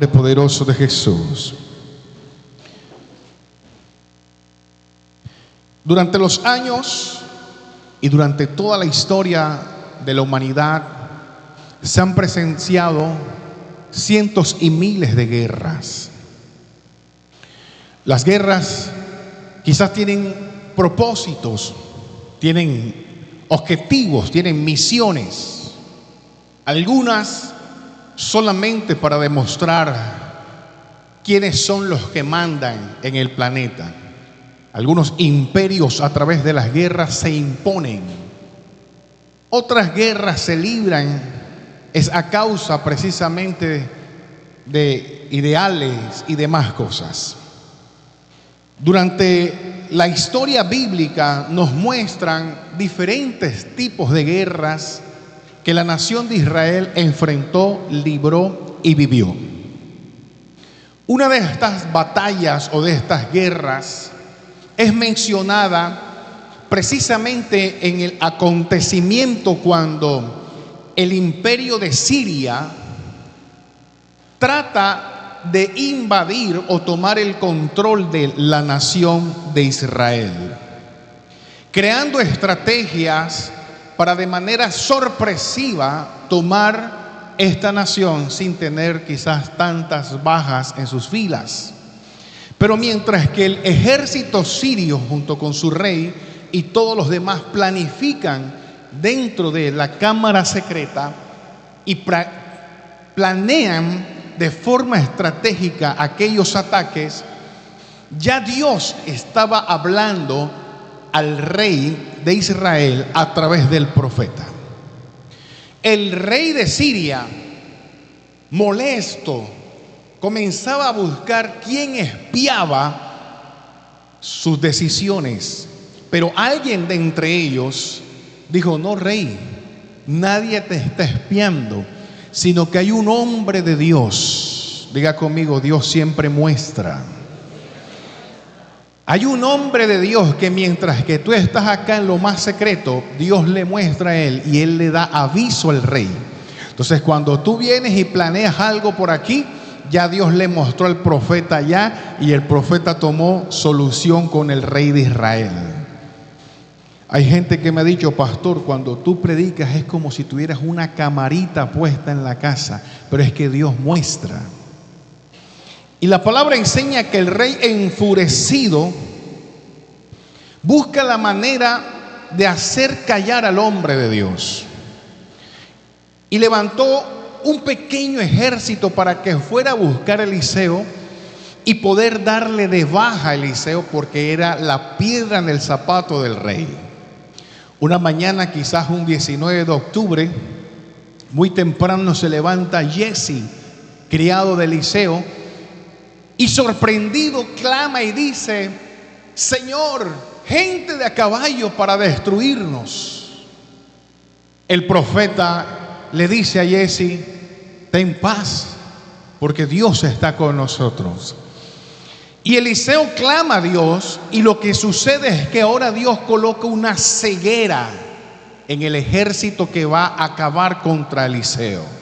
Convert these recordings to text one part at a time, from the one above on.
nombre poderoso de Jesús. Durante los años y durante toda la historia de la humanidad se han presenciado cientos y miles de guerras. Las guerras quizás tienen propósitos, tienen objetivos, tienen misiones. Algunas solamente para demostrar quiénes son los que mandan en el planeta. Algunos imperios a través de las guerras se imponen. Otras guerras se libran es a causa precisamente de ideales y demás cosas. Durante la historia bíblica nos muestran diferentes tipos de guerras que la nación de Israel enfrentó, libró y vivió. Una de estas batallas o de estas guerras es mencionada precisamente en el acontecimiento cuando el imperio de Siria trata de invadir o tomar el control de la nación de Israel, creando estrategias para de manera sorpresiva tomar esta nación sin tener quizás tantas bajas en sus filas. Pero mientras que el ejército sirio junto con su rey y todos los demás planifican dentro de la cámara secreta y planean de forma estratégica aquellos ataques, ya Dios estaba hablando al rey de Israel a través del profeta. El rey de Siria, molesto, comenzaba a buscar quién espiaba sus decisiones. Pero alguien de entre ellos dijo: no, rey, nadie te está espiando, sino que hay un hombre de Dios. Diga conmigo: Dios siempre muestra. Hay un hombre de Dios que mientras que tú estás acá en lo más secreto, Dios le muestra a él y él le da aviso al rey. Entonces, cuando tú vienes y planeas algo por aquí, ya Dios le mostró al profeta allá y el profeta tomó solución con el rey de Israel. Hay gente que me ha dicho: pastor, cuando tú predicas es como si tuvieras una camarita puesta en la casa, pero es que Dios muestra. Y la palabra enseña que el rey enfurecido busca la manera de hacer callar al hombre de Dios. Y levantó un pequeño ejército para que fuera a buscar a Eliseo y poder darle de baja a Eliseo, porque era la piedra en el zapato del rey. Una mañana, quizás un 19 de octubre, muy temprano se levanta Jesse, criado de Eliseo, y sorprendido clama y dice: Señor, gente de a caballo para destruirnos. El profeta le dice a Jesse: ten paz, porque Dios está con nosotros. Y Eliseo clama a Dios, y lo que sucede es que ahora Dios coloca una ceguera en el ejército que va a acabar contra Eliseo.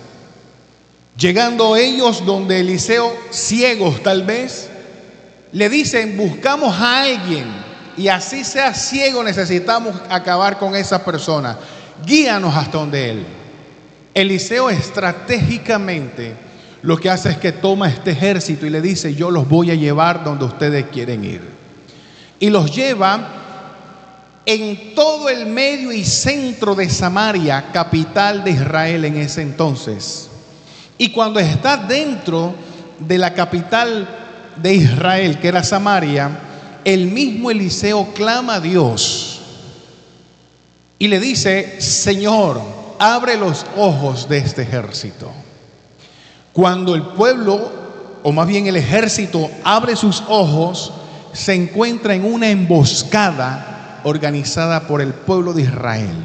Llegando ellos donde Eliseo, ciegos tal vez, le dicen: buscamos a alguien, y así sea ciego, necesitamos acabar con esa persona, guíanos hasta donde él. Eliseo estratégicamente lo que hace es que toma este ejército y le dice: yo los voy a llevar donde ustedes quieren ir. Y los lleva en todo el medio y centro de Samaria, capital de Israel en ese entonces. Y cuando está dentro de la capital de Israel, que era Samaria, el mismo Eliseo clama a Dios y le dice: Señor, abre los ojos de este ejército. Cuando el pueblo, o más bien el ejército, abre sus ojos, se encuentra en una emboscada organizada por el pueblo de Israel.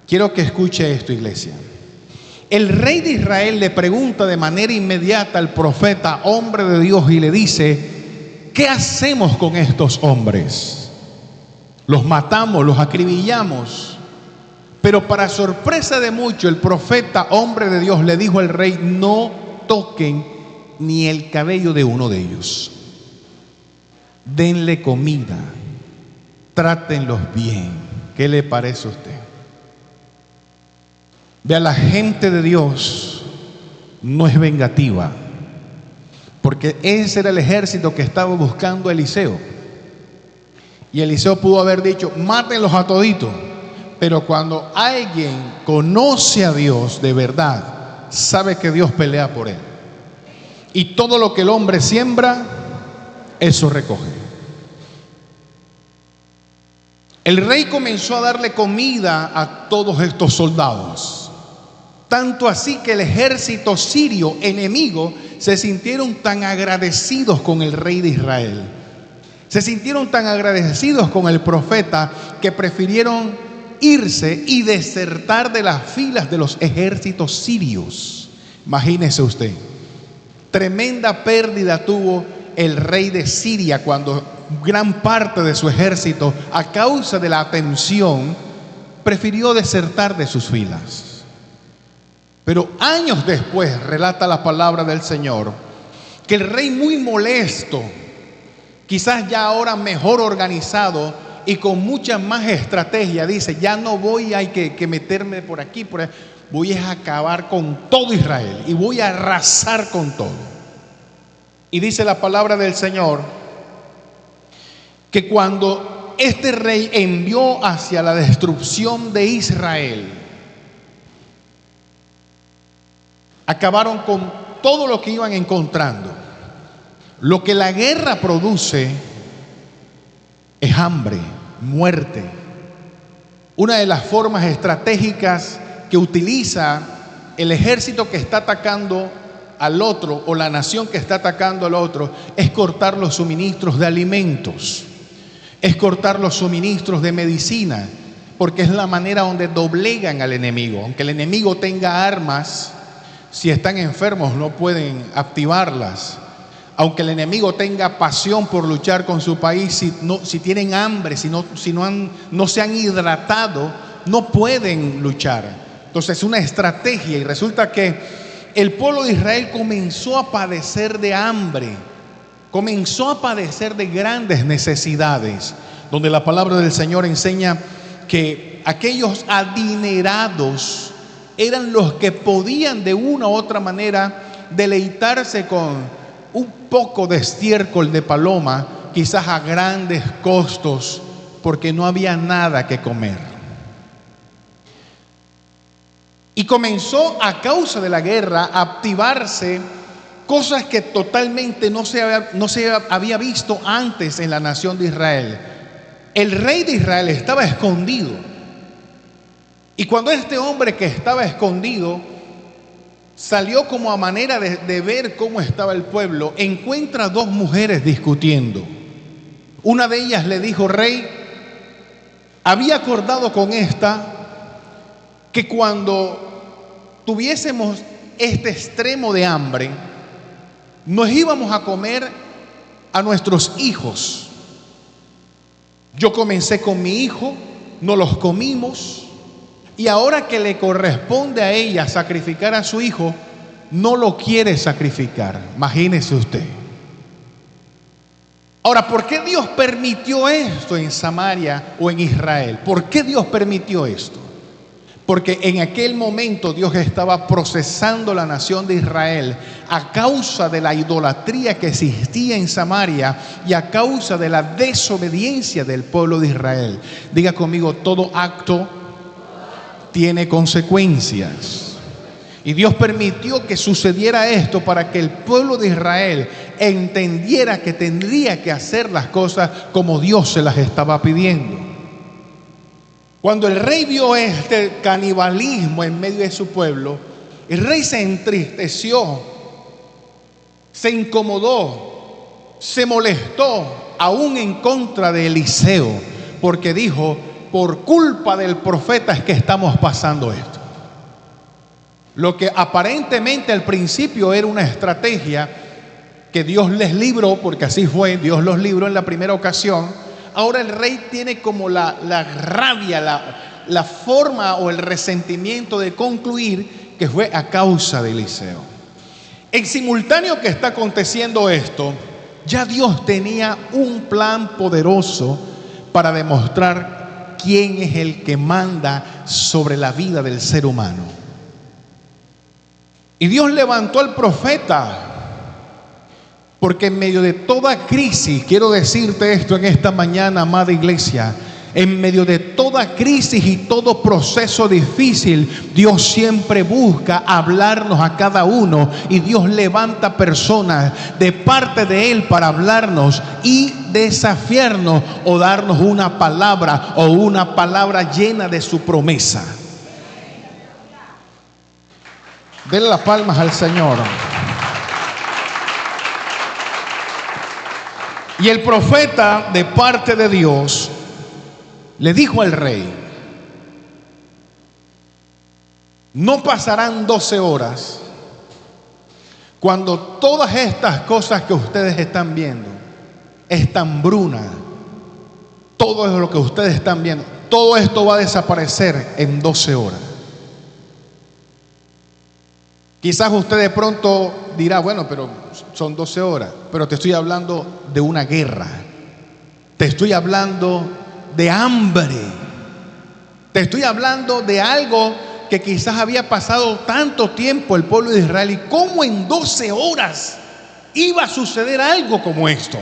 Quiero que escuche esto, iglesia. El rey de Israel le pregunta de manera inmediata al profeta, hombre de Dios, y le dice: ¿qué hacemos con estos hombres? Los matamos, los acribillamos. Pero para sorpresa de muchos, el profeta, hombre de Dios, le dijo al rey: no toquen ni el cabello de uno de ellos. Denle comida, trátenlos bien. ¿Qué le parece a usted? Vea, la gente de Dios no es vengativa, porque ese era el ejército que estaba buscando a Eliseo. Y Eliseo pudo haber dicho: mátenlos a toditos. Pero cuando alguien conoce a Dios de verdad, sabe que Dios pelea por él. Y todo lo que el hombre siembra, eso recoge. El rey comenzó a darle comida a todos estos soldados. Tanto así que el ejército sirio enemigo se sintieron tan agradecidos con el rey de Israel. Se sintieron tan agradecidos con el profeta que prefirieron irse y desertar de las filas de los ejércitos sirios. Imagínese usted, tremenda pérdida tuvo el rey de Siria cuando gran parte de su ejército, a causa de la atención, prefirió desertar de sus filas. Pero años después, relata la palabra del Señor, que el rey, muy molesto, quizás ya ahora mejor organizado y con mucha más estrategia, dice: ya no voy, hay que meterme por aquí, por ahí. Voy a acabar con todo Israel y voy a arrasar con todo. Y dice la palabra del Señor que cuando este rey envió hacia la destrucción de Israel, acabaron con todo lo que iban encontrando. Lo que la guerra produce es hambre, muerte. Una de las formas estratégicas que utiliza el ejército que está atacando al otro, o la nación que está atacando al otro, es cortar los suministros de alimentos, es cortar los suministros de medicina, porque es la manera donde doblegan al enemigo. Aunque el enemigo tenga armas, si están enfermos no pueden activarlas. Aunque el enemigo tenga pasión por luchar con su país, si tienen hambre, si no se han hidratado, no pueden luchar. Entonces es una estrategia, y resulta que el pueblo de Israel comenzó a padecer de hambre, comenzó a padecer de grandes necesidades, donde la palabra del Señor enseña que aquellos adinerados eran los que podían de una u otra manera deleitarse con un poco de estiércol de paloma, quizás a grandes costos, porque no había nada que comer. Y comenzó, a causa de la guerra, a activarse cosas que totalmente no se había visto antes en la nación de Israel. El rey de Israel estaba escondido. Y cuando este hombre que estaba escondido salió como a manera de ver cómo estaba el pueblo, encuentra dos mujeres discutiendo. Una de ellas le dijo: rey, había acordado con esta que cuando tuviésemos este extremo de hambre, nos íbamos a comer a nuestros hijos. Yo comencé con mi hijo, nos los comimos, y ahora que le corresponde a ella sacrificar a su hijo, no lo quiere sacrificar. Imagínese usted. Ahora, ¿por qué Dios permitió esto en Samaria o en Israel? ¿Por qué Dios permitió esto? Porque en aquel momento Dios estaba procesando la nación de Israel a causa de la idolatría que existía en Samaria y a causa de la desobediencia del pueblo de Israel. Diga conmigo: todo acto tiene consecuencias. Y Dios permitió que sucediera esto para que el pueblo de Israel entendiera que tendría que hacer las cosas como Dios se las estaba pidiendo. Cuando el rey vio este canibalismo en medio de su pueblo, el rey se entristeció, se incomodó, se molestó, aún en contra de Eliseo, porque dijo: por culpa del profeta es que estamos pasando esto. Lo que aparentemente al principio era una estrategia que Dios les libró, porque así fue, Dios los libró en la primera ocasión. Ahora el rey tiene como la rabia, la forma o el resentimiento de concluir que fue a causa de Eliseo. En simultáneo que está aconteciendo esto, ya Dios tenía un plan poderoso para demostrar quién es el que manda sobre la vida del ser humano. Y Dios levantó al profeta, porque en medio de toda crisis, quiero decirte esto en esta mañana, amada iglesia, en medio de toda crisis y todo proceso difícil, Dios siempre busca hablarnos a cada uno, y Dios levanta personas de parte de Él para hablarnos y desafiarnos o darnos una palabra llena de su promesa. Denle las palmas al Señor. Y el profeta, de parte de Dios, le dijo al rey: no pasarán 12 horas cuando todas estas cosas que ustedes están viendo, esta hambruna, todo lo que ustedes están viendo, todo esto va a desaparecer en 12 horas. Quizás usted de pronto dirá: bueno, pero son 12 horas. Pero te estoy hablando de una guerra. Te estoy hablando de hambre. Te estoy hablando de algo que quizás había pasado tanto tiempo el pueblo de Israel. ¿Y cómo en 12 horas iba a suceder algo como esto?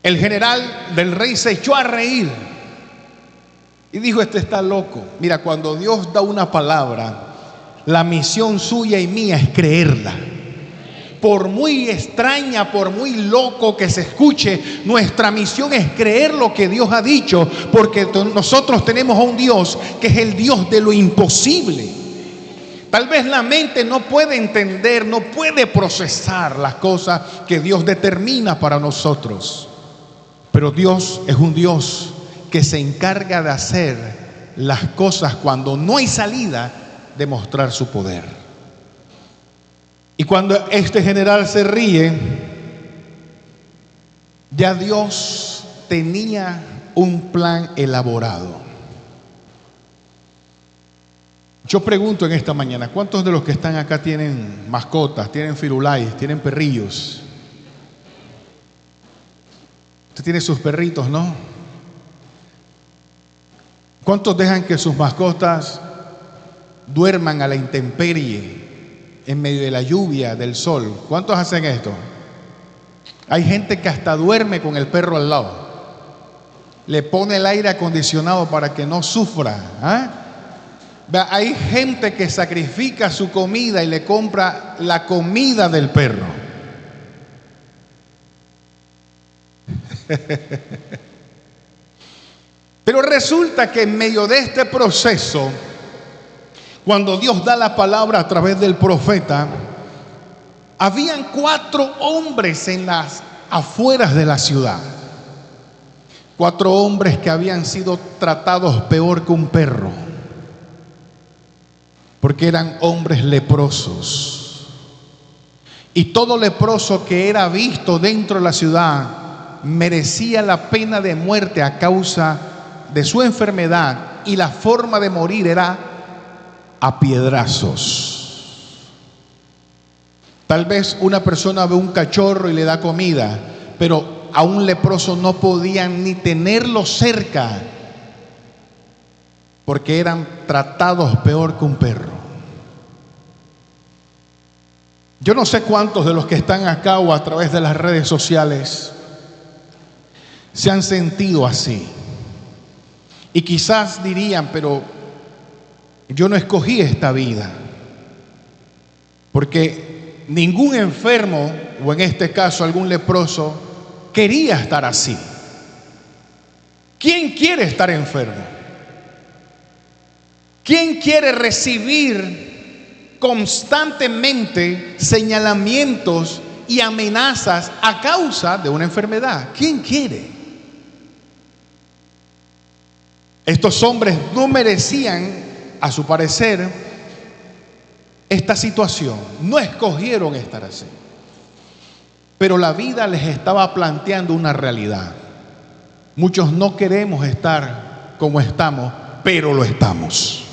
El general del rey se echó a reír y dijo: este está loco. Mira, cuando Dios da una palabra, la misión suya y mía es creerla. Por muy extraña, por muy loco que se escuche, nuestra misión es creer lo que Dios ha dicho, porque nosotros tenemos a un Dios que es el Dios de lo imposible. Tal vez la mente no puede entender, no puede procesar las cosas que Dios determina para nosotros, pero Dios es un Dios que se encarga de hacer las cosas cuando no hay salida, de mostrar su poder. Y cuando este general se ríe, ya Dios tenía un plan elaborado. Yo pregunto en esta mañana: ¿cuántos de los que están acá tienen mascotas, tienen firulais, tienen perrillos? Usted tiene sus perritos, ¿no? ¿Cuántos dejan que sus mascotas duerman a la intemperie, en medio de la lluvia, del sol? ¿Cuántos hacen esto? Hay gente que hasta duerme con el perro al lado. Le pone el aire acondicionado para que no sufra. Hay gente que sacrifica su comida y le compra la comida del perro. Pero resulta que en medio de este proceso, cuando Dios da la palabra a través del profeta, habían 4 hombres en las afueras de la ciudad. 4 hombres que habían sido tratados peor que un perro, porque eran hombres leprosos. Y todo leproso que era visto dentro de la ciudad merecía la pena de muerte a causa de su enfermedad, y la forma de morir era a piedrazos. Tal vez una persona ve un cachorro y le da comida, pero a un leproso no podían ni tenerlo cerca, porque eran tratados peor que un perro. Yo no sé cuántos de los que están acá o a través de las redes sociales se han sentido así. Y quizás dirían: pero yo no escogí esta vida, porque ningún enfermo, o en este caso algún leproso, quería estar así. ¿Quién quiere estar enfermo? ¿Quién quiere recibir constantemente señalamientos y amenazas a causa de una enfermedad? ¿Quién quiere? Estos hombres no merecían, a su parecer, esta situación. No escogieron estar así. Pero la vida les estaba planteando una realidad. Muchos no queremos estar como estamos, pero lo estamos.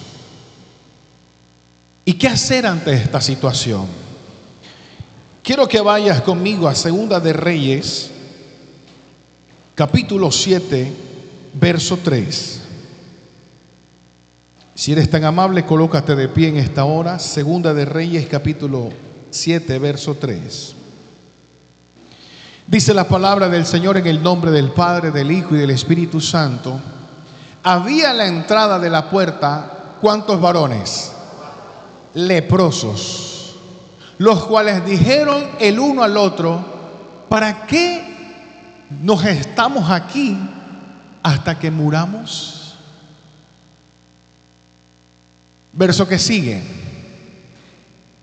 ¿Y qué hacer ante esta situación? Quiero que vayas conmigo a Segunda de Reyes, capítulo 7, verso 3. Si eres tan amable, colócate de pie en esta hora. Segunda de Reyes, capítulo 7, verso 3. Dice la palabra del Señor en el nombre del Padre, del Hijo y del Espíritu Santo. Había a la entrada de la puerta, ¿cuántos varones? Leprosos, los cuales dijeron el uno al otro: ¿para qué nos estamos aquí hasta que muramos? Verso que sigue: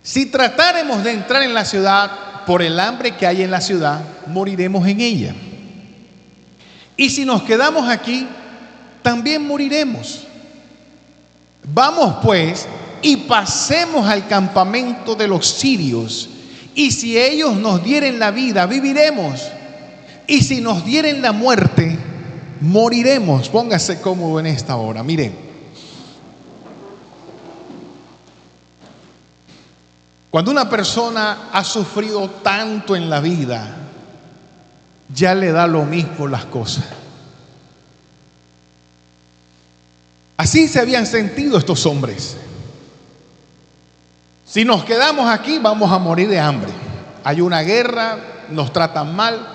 si tratáremos de entrar en la ciudad, por el hambre que hay en la ciudad, moriremos en ella. Y si nos quedamos aquí, también moriremos. Vamos pues y pasemos al campamento de los sirios, y si ellos nos dieren la vida, viviremos, y si nos dieren la muerte, moriremos. Póngase cómodo en esta hora. Miren, cuando una persona ha sufrido tanto en la vida, ya le da lo mismo las cosas. Así se habían sentido estos hombres. Si nos quedamos aquí, vamos a morir de hambre. Hay una guerra, nos tratan mal,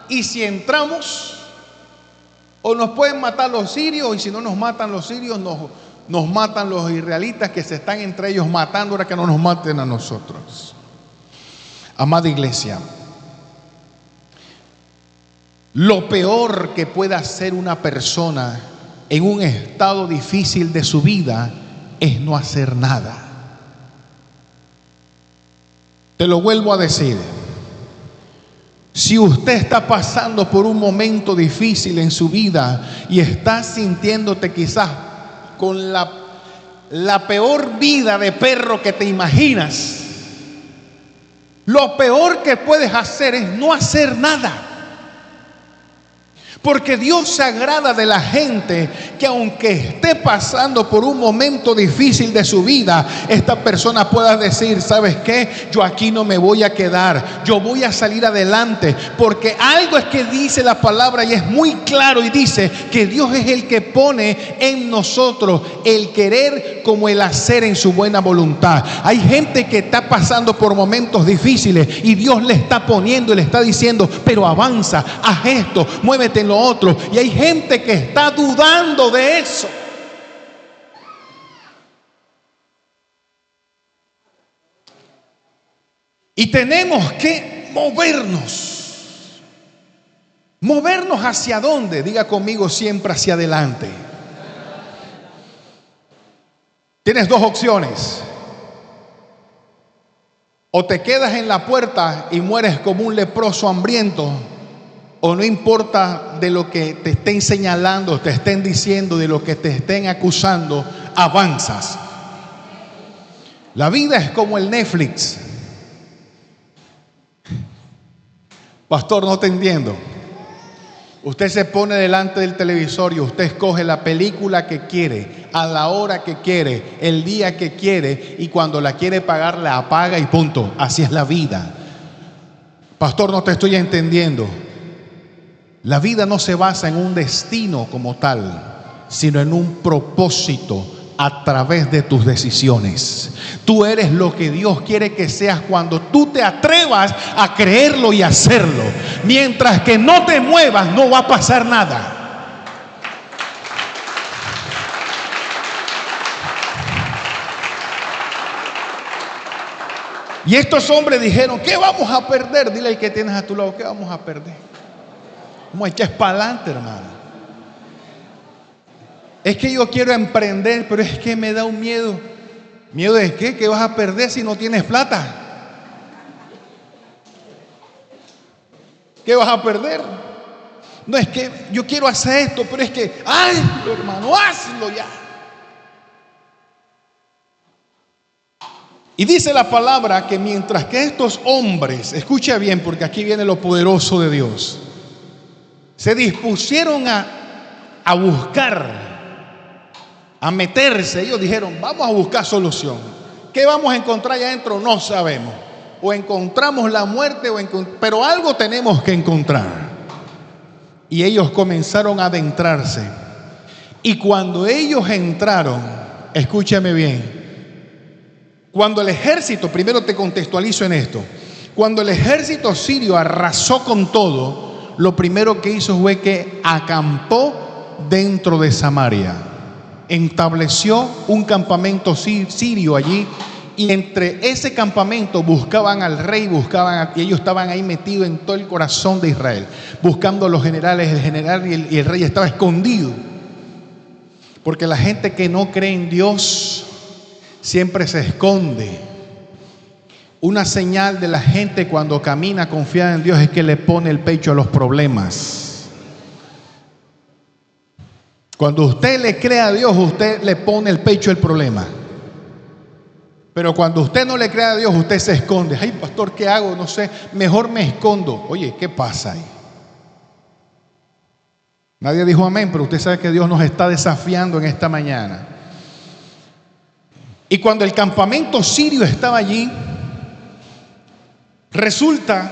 y si entramos, o nos pueden matar los sirios, y si no nos matan los sirios, nos matan los israelitas, que se están entre ellos matando, ahora que no nos maten a nosotros. Amada iglesia, lo peor que puede hacer una persona en un estado difícil de su vida es no hacer nada. Te lo vuelvo a decir. Si usted está pasando por un momento difícil en su vida y está sintiéndote quizás con la peor vida de perro que te imaginas, lo peor que puedes hacer es no hacer nada. Porque Dios se agrada de la gente que, aunque esté pasando por un momento difícil de su vida, esta persona pueda decir: ¿sabes qué? Yo aquí no me voy a quedar, yo voy a salir adelante. Porque algo es que dice la palabra, y es muy claro, y dice que Dios es el que pone en nosotros el querer como el hacer en su buena voluntad. Hay gente que está pasando por momentos difíciles y Dios le está poniendo y le está diciendo: pero avanza, haz esto, muévete en lo otro. Y hay gente que está dudando de eso. Y tenemos que movernos hacia dónde. Diga conmigo: siempre hacia adelante. Tienes dos opciones: o te quedas en la puerta y mueres como un leproso hambriento, o no importa de lo que te estén señalando, te estén diciendo, de lo que te estén acusando, avanzas. La vida es como el Netflix. Pastor, no te entiendo. Usted se pone delante del televisor y usted escoge la película que quiere, a la hora que quiere, el día que quiere, y cuando la quiere pagar la apaga y punto. Así es la vida. Pastor, no te estoy entendiendo. La vida no se basa en un destino como tal, sino en un propósito a través de tus decisiones. Tú eres lo que Dios quiere que seas cuando tú te atrevas a creerlo y hacerlo. Mientras que no te muevas, no va a pasar nada. Y estos hombres dijeron: ¿qué vamos a perder? Dile al que tienes a tu lado: ¿qué vamos a perder? Vamos a echar para adelante, hermano. Es que yo quiero emprender, pero es que me da un miedo. ¿Miedo de qué? ¿Qué vas a perder si no tienes plata? ¿Qué vas a perder? No es que yo quiero hacer esto, pero es que, ay, hermano, hazlo ya. Y dice la palabra que mientras que estos hombres, escucha bien porque aquí viene lo poderoso de Dios, se dispusieron a buscar, a meterse, ellos dijeron: vamos a buscar solución. ¿Qué vamos a encontrar allá adentro? No sabemos. O encontramos la muerte, pero algo tenemos que encontrar. Y ellos comenzaron a adentrarse. Y cuando ellos entraron, escúchame bien, cuando el ejército, primero te contextualizo en esto, cuando el ejército sirio arrasó con todo, lo primero que hizo fue que acampó dentro de Samaria, estableció un campamento sirio allí, y entre ese campamento buscaban al rey, y ellos estaban ahí metidos en todo el corazón de Israel, buscando a los generales. El general y el rey estaba escondido, porque la gente que no cree en Dios siempre se esconde. Una señal de la gente cuando camina confiada en Dios es que le pone el pecho a los problemas. Cuando usted le cree a Dios, usted le pone el pecho al problema. Pero cuando usted no le cree a Dios, usted se esconde. Ay, pastor, ¿qué hago? No sé, mejor me escondo. Oye, ¿qué pasa ahí? Nadie dijo amén, pero usted sabe que Dios nos está desafiando en esta mañana. Y cuando el campamento sirio estaba allí, resulta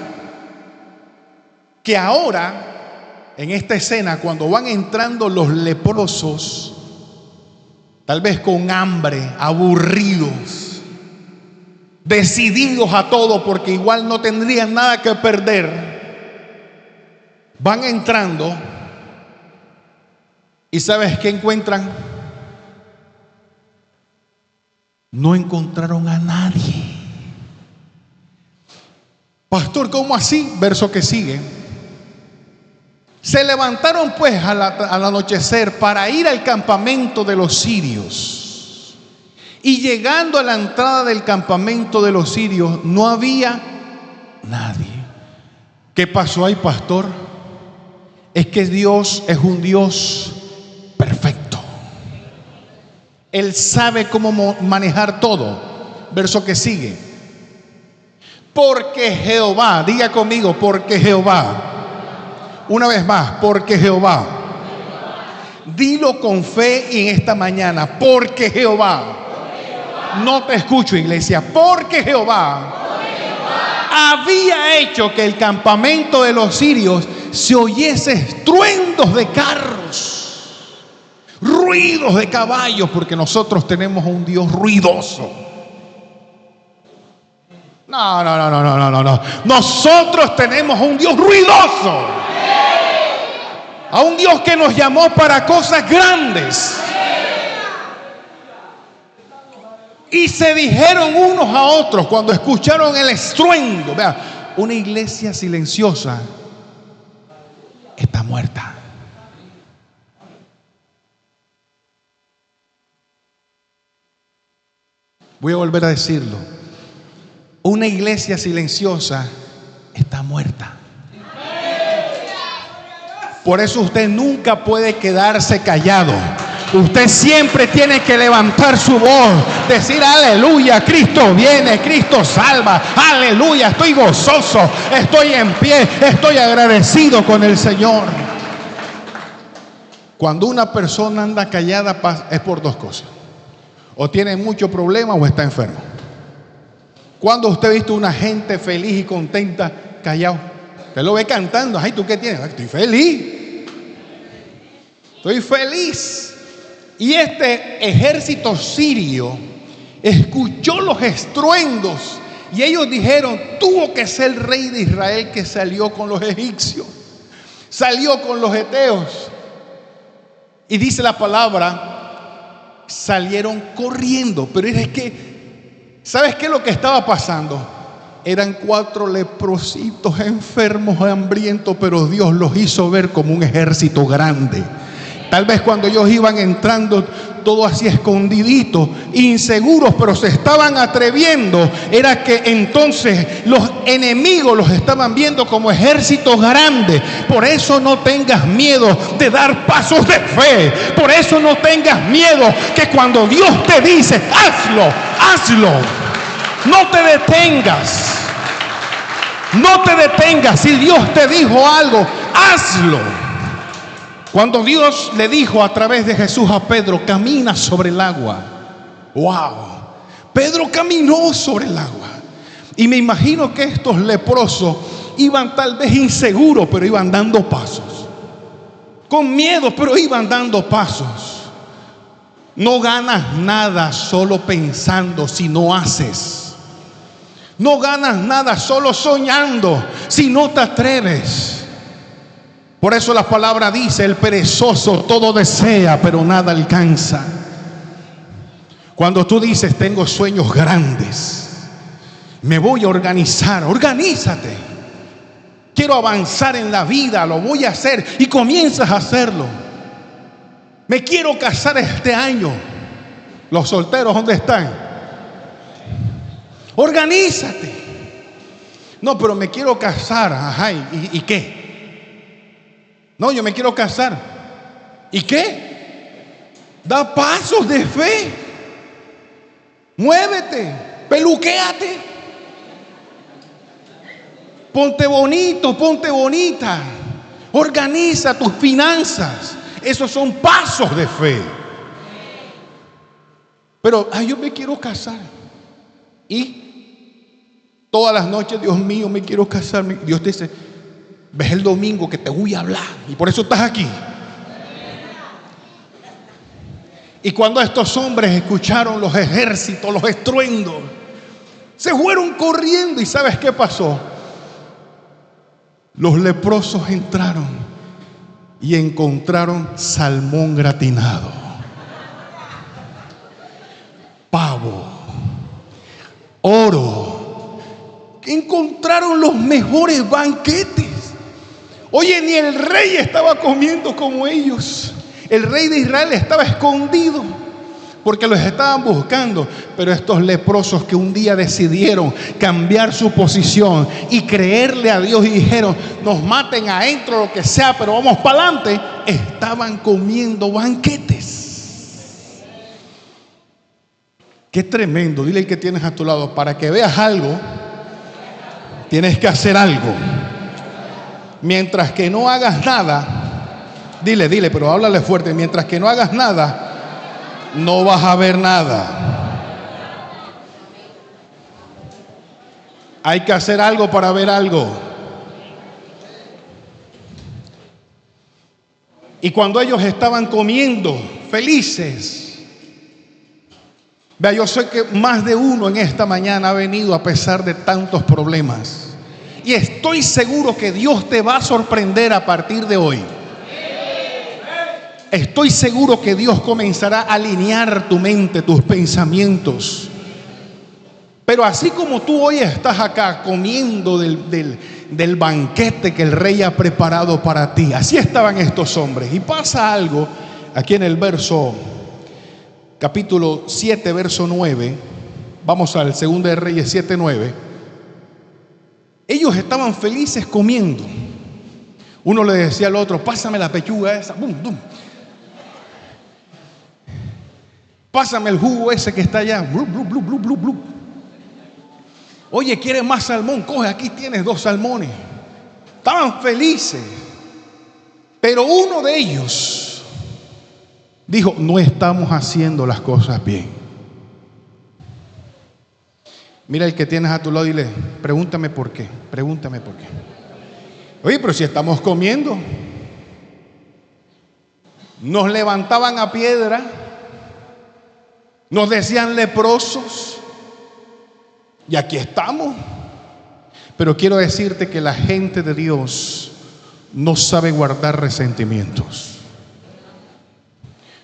que ahora, en esta escena, cuando van entrando los leprosos, tal vez con hambre, aburridos, decididos a todo porque igual no tendrían nada que perder, van entrando y ¿sabes qué encuentran? No encontraron a nadie. Pastor, ¿cómo así? Verso que sigue. Se levantaron pues al anochecer para ir al campamento de los sirios. Y llegando a la entrada del campamento de los sirios, no había nadie. ¿Qué pasó ahí, pastor? Es que Dios es un Dios perfecto. Él sabe cómo manejar todo. Verso que sigue. Porque Jehová, diga conmigo, porque Jehová. Una vez más, porque Jehová. Dilo con fe y en esta mañana, porque Jehová. No te escucho, iglesia. Porque Jehová había hecho que el campamento de los sirios se oyese estruendos de carros, ruidos de caballos, porque nosotros tenemos un Dios ruidoso. No. Nosotros tenemos un Dios ruidoso. A un Dios que nos llamó para cosas grandes. Y se dijeron unos a otros cuando escucharon el estruendo. Vea, una iglesia silenciosa está muerta. Voy a volver a decirlo. Una iglesia silenciosa está muerta. Por eso usted nunca puede quedarse callado. Usted siempre tiene que levantar su voz, decir aleluya, Cristo viene, Cristo salva, aleluya, estoy gozoso, estoy en pie, estoy agradecido con el Señor. Cuando una persona anda callada es por dos cosas: o tiene mucho problema o está enfermo. Cuando usted ha visto una gente feliz y contenta callado, usted lo ve cantando. Ay, ¿tú qué tienes? Estoy feliz. Y este ejército sirio escuchó los estruendos y ellos dijeron: tuvo que ser el rey de Israel que salió con los egipcios, salió con los heteos. Y dice la palabra, salieron corriendo. Pero es que, ¿sabes qué es lo que estaba pasando? Eran 4 leprositos enfermos, hambrientos, pero Dios los hizo ver como un ejército grande. Tal vez cuando ellos iban entrando, todo así escondidito, inseguros, pero se estaban atreviendo. Era que entonces los enemigos los estaban viendo como ejércitos grandes. Por eso no tengas miedo de dar pasos de fe. Por eso no tengas miedo que cuando Dios te dice, hazlo. No te detengas. No te detengas. Si Dios te dijo algo, hazlo. Cuando Dios le dijo a través de Jesús a Pedro, camina sobre el agua. ¡Wow! Pedro caminó sobre el agua. Y me imagino que estos leprosos iban tal vez inseguros, pero iban dando pasos. Con miedo, pero iban dando pasos. No ganas nada solo pensando si no haces. No ganas nada solo soñando si no te atreves. Por eso la palabra dice: el perezoso todo desea, pero nada alcanza. Cuando tú dices: tengo sueños grandes, me voy a organizar, organízate. Quiero avanzar en la vida, lo voy a hacer, y comienzas a hacerlo. Me quiero casar este año. Los solteros, ¿dónde están? Organízate. No, pero me quiero casar. Ajá, ¿y qué? No, yo me quiero casar. ¿Y qué? Da pasos de fe. Muévete, peluquéate. Ponte bonito, ponte bonita. Organiza tus finanzas. Esos son pasos de fe. Pero, yo me quiero casar. Y todas las noches: Dios mío, me quiero casar. Dios te dice: ves el domingo que te voy a hablar. Y por eso estás aquí. Y cuando estos hombres escucharon los ejércitos, los estruendos, se fueron corriendo. ¿Y sabes qué pasó? Los leprosos entraron y encontraron salmón gratinado, pavo, oro. Encontraron los mejores banquetes. Oye, ni el rey estaba comiendo como ellos. El rey de Israel estaba escondido porque los estaban buscando. Pero estos leprosos que un día decidieron cambiar su posición y creerle a Dios y dijeron: nos maten adentro, lo que sea, pero vamos para adelante, estaban comiendo banquetes. Qué tremendo. Dile al que tienes a tu lado: para que veas algo, tienes que hacer algo. Mientras que no hagas nada, dile, pero háblale fuerte: mientras que no hagas nada, no vas a ver nada. Hay que hacer algo para ver algo. Y cuando ellos estaban comiendo felices, vea, yo sé que más de uno en esta mañana ha venido a pesar de tantos problemas. Y estoy seguro que Dios te va a sorprender a partir de hoy. Estoy seguro que Dios comenzará a alinear tu mente, tus pensamientos. Pero así como tú hoy estás acá comiendo del banquete que el rey ha preparado para ti, así estaban estos hombres. Y pasa algo aquí en el capítulo 7, verso 9. Vamos al 2 de Reyes 7, 9. Ellos estaban felices comiendo. Uno le decía al otro: pásame la pechuga esa. Bum, bum. Pásame el jugo ese que está allá. Blu, blu, blu, blu, blu, blu. Oye, ¿quieres más salmón? Coge, aquí tienes 2 salmones. Estaban felices. Pero uno de ellos dijo: no estamos haciendo las cosas bien. Mira el que tienes a tu lado y dile: pregúntame por qué. Pregúntame por qué. Oye, pero si estamos comiendo. Nos levantaban a piedra. Nos decían leprosos. Y aquí estamos. Pero quiero decirte que la gente de Dios no sabe guardar resentimientos.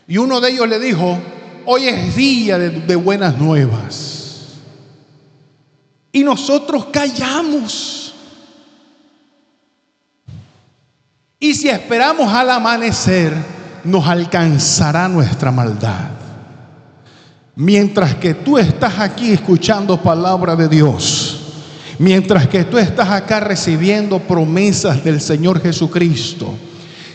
Y uno de ellos le dijo: hoy es día de buenas nuevas. Y nosotros callamos. Y si esperamos al amanecer, nos alcanzará nuestra maldad. Mientras que tú estás aquí escuchando palabra de Dios, mientras que tú estás acá recibiendo promesas del Señor Jesucristo,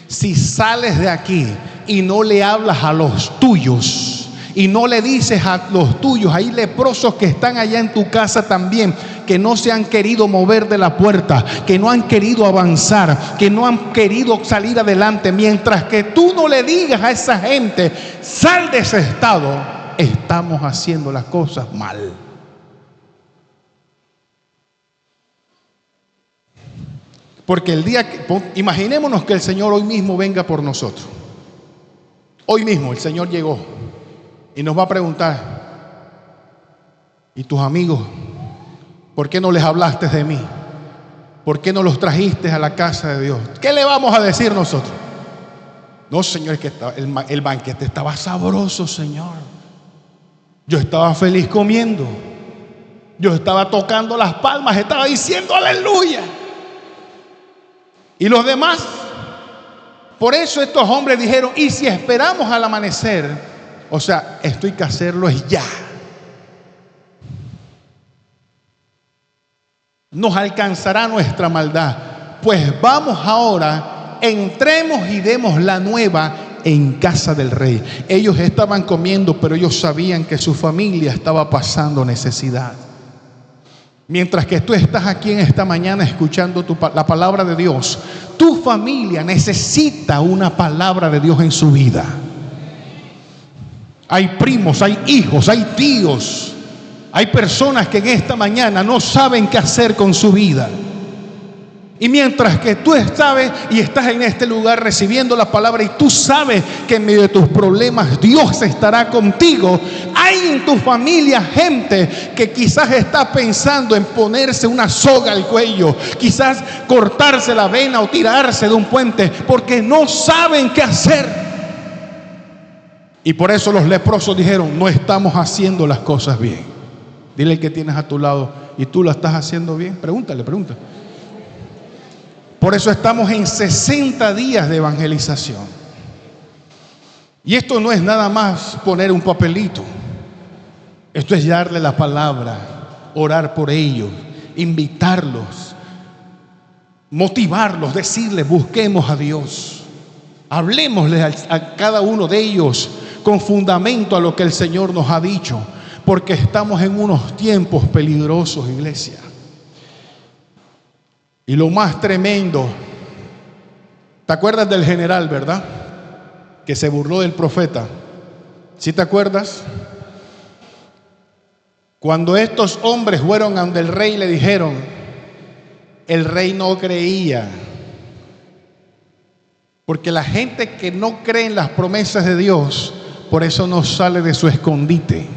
si sales de aquí y no le hablas a los tuyos y no le dices a los tuyos, hay leprosos que están allá en tu casa también, que no se han querido mover de la puerta, que no han querido avanzar, que no han querido salir adelante. Mientras que tú no le digas a esa gente: sal de ese estado, estamos haciendo las cosas mal. Porque el día que, imaginémonos que el Señor hoy mismo venga por nosotros. Hoy mismo el Señor llegó y nos va a preguntar: ¿y tus amigos? ¿Por qué no les hablaste de mí? ¿Por qué no los trajiste a la casa de Dios? ¿Qué le vamos a decir nosotros? No, Señor, es que el banquete estaba sabroso, Señor. Yo estaba feliz comiendo. Yo estaba tocando las palmas, estaba diciendo aleluya. Y los demás, por eso estos hombres dijeron: y si esperamos al amanecer, o sea, esto hay que hacerlo es ya. Nos alcanzará nuestra maldad. Pues vamos ahora, entremos y demos la nueva en casa del rey. Ellos estaban comiendo, pero ellos sabían que su familia estaba pasando necesidad. Mientras que tú estás aquí en esta mañana escuchando la palabra de Dios, tu familia necesita una palabra de Dios en su vida. Hay primos, hay hijos, hay tíos, hay personas que en esta mañana no saben qué hacer con su vida. Y mientras que tú sabes y estás en este lugar recibiendo la palabra y tú sabes que en medio de tus problemas Dios estará contigo, hay en tu familia gente que quizás está pensando en ponerse una soga al cuello, quizás cortarse la vena o tirarse de un puente porque no saben qué hacer. Y por eso los leprosos dijeron: no estamos haciendo las cosas bien. Dile al que tienes a tu lado: ¿y tú la estás haciendo bien? Pregúntale. Por eso estamos en 60 días de evangelización. Y esto no es nada más poner un papelito. Esto es darle la palabra, orar por ellos, invitarlos, motivarlos, decirles: busquemos a Dios. Hablemosle a cada uno de ellos con fundamento a lo que el Señor nos ha dicho. Porque estamos en unos tiempos peligrosos, iglesia. Y lo más tremendo, ¿te acuerdas del general, verdad? Que se burló del profeta. ¿Sí te acuerdas? Cuando estos hombres fueron ante el rey, le dijeron, el rey no creía. Porque la gente que no cree en las promesas de Dios, por eso no sale de su escondite.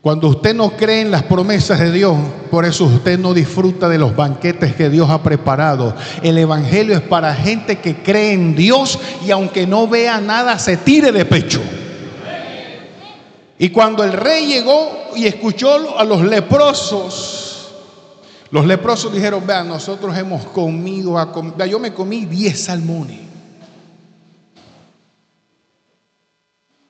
Cuando usted no cree en las promesas de Dios, por eso usted no disfruta de los banquetes que Dios ha preparado. El evangelio es para gente que cree en Dios y aunque no vea nada, se tire de pecho. Y cuando el rey llegó y escuchó a los leprosos dijeron: vean, nosotros hemos comido, yo me comí 10 salmones.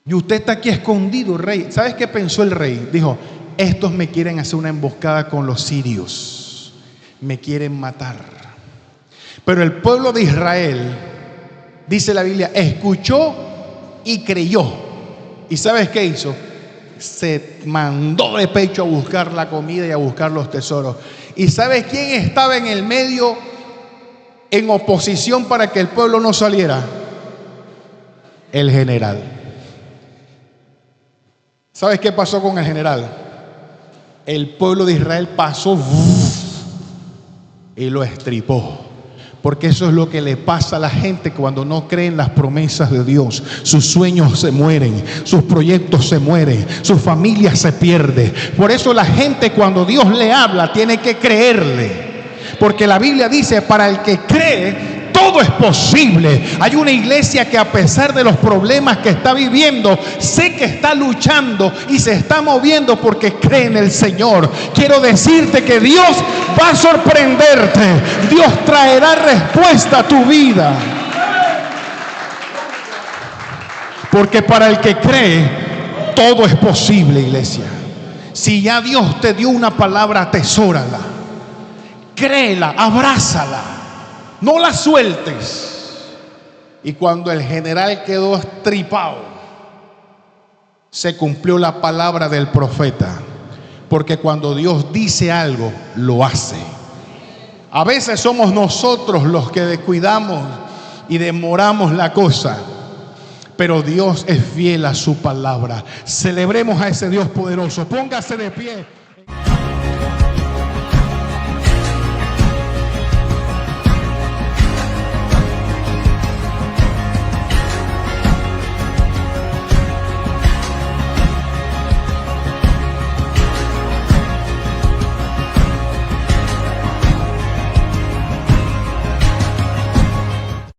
Y usted está aquí escondido, rey. ¿Sabes qué pensó el rey? Dijo: estos me quieren hacer una emboscada con los sirios. Me quieren matar. Pero el pueblo de Israel, dice la Biblia, escuchó y creyó. ¿Y sabes qué hizo? Se mandó de pecho a buscar la comida y a buscar los tesoros. ¿Y sabes quién estaba en el medio en oposición para que el pueblo no saliera? El general. ¿Sabes qué pasó con el general? El pueblo de Israel pasó y lo estripó. Porque eso es lo que le pasa a la gente cuando no cree en las promesas de Dios. Sus sueños se mueren, sus proyectos se mueren, su familia se pierde. Por eso la gente, cuando Dios le habla, tiene que creerle. Porque la Biblia dice: para el que cree, todo es posible. Hay una iglesia que, a pesar de los problemas que está viviendo, sé que está luchando y se está moviendo porque cree en el Señor. Quiero decirte que Dios va a sorprenderte. Dios traerá respuesta a tu vida. Porque para el que cree, todo es posible, iglesia. Si ya Dios te dio una palabra, atesórala, créela, abrázala. No la sueltes. Y cuando el general quedó estripado, se cumplió la palabra del profeta. Porque cuando Dios dice algo, lo hace. A veces somos nosotros los que descuidamos y demoramos la cosa. pero Dios es fiel a su palabra. Celebremos a ese Dios poderoso. Póngase de pie.